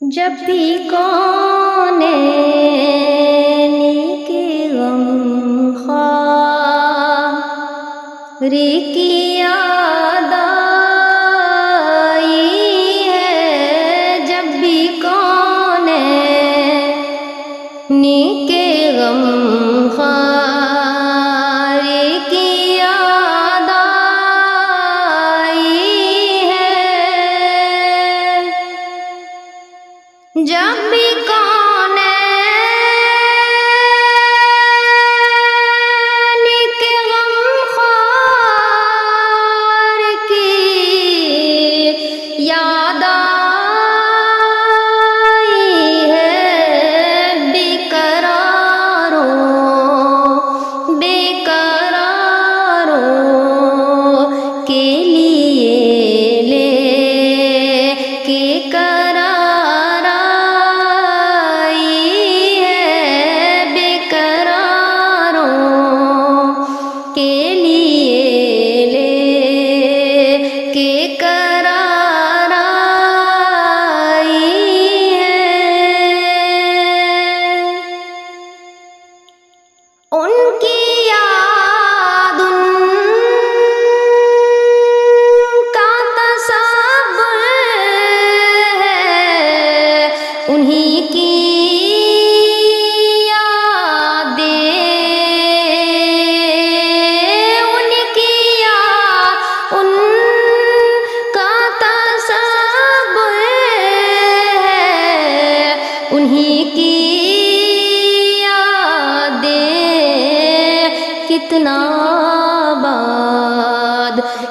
جب بھی کونین کی غم خواری کی یاد آئی ہے، جب بھی کونین کے غم خواری کی یاد آئی ہے، جب بھی کونین کے غم خوار کی یاد آئی ہے، بے قراروں کے لیے لے کے قرار آئی ہے، بے قراروں کے لیے لے کے قرار آئی ہے، ان کی یاد ان کا تصور ہے، انہی کی یادیں، ان کی یاد ان کا تصور ہے، انہی کی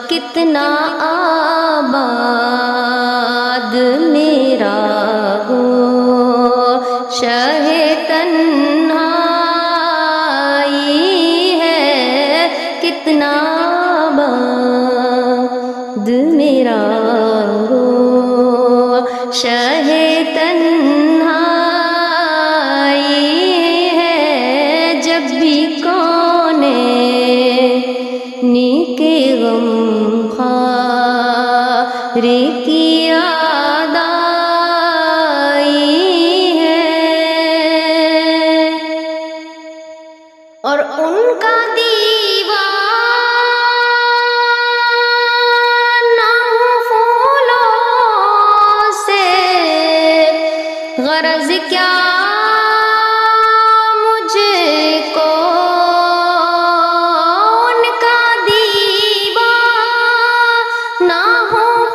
کتنا آباد میرا گوشہ تنہائی ہے، کتنا آباد میرا گوشہ تنہائی ہے، جب بھی کونین کے غم خواری کی یاد آئی ہے، اور ان کا دیوانہ پھولوں سے غرض کیا مجھ کو، ان کا دیوانہ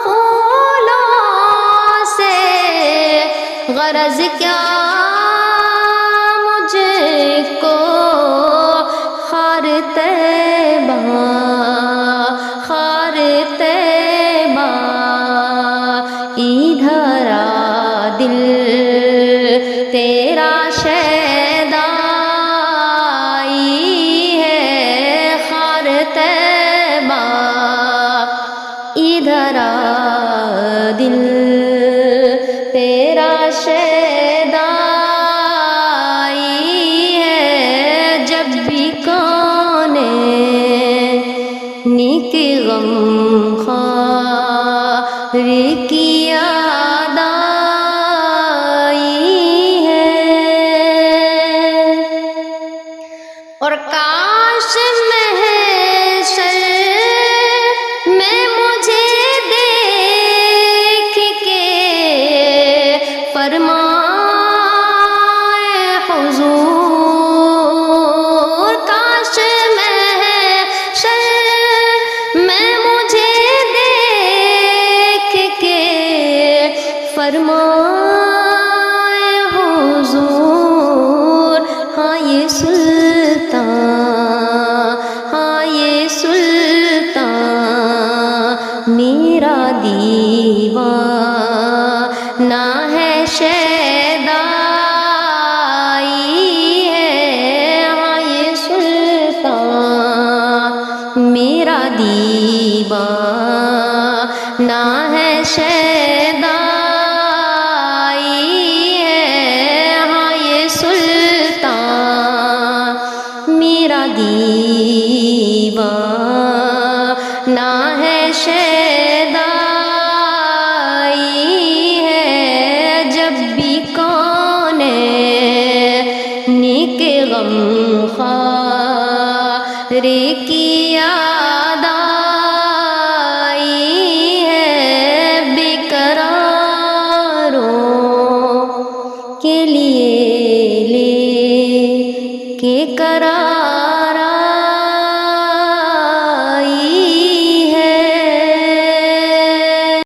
پھولوں سے غرض کیا مجھ کو، خار طیبہ ادھر آ، دل تیرا شیدائی ہے، خار طیبہ ادھر آ، دل تیرا شیدائی ہے، جب بھی کونین کے غم خواری کی یاد آئی ہے، اور کاش محشر میں مجھے دیکھ کے فرمائے حضور، کاش محشر میں مجھے دیکھ کے فرمائے حضور، ہاں یہ سلطان میرا دیوانہ ہے، شیدائی ہے، ہاں یہ سلطان میرا دیوانہ ہے، شیدائی ہے، ہاں یہ سلطان میرا دیوانہ ہے، شیدائی ہے، جب غم خار کی یاد آئی ہے، بے قراروں کے لیے لے کے قرار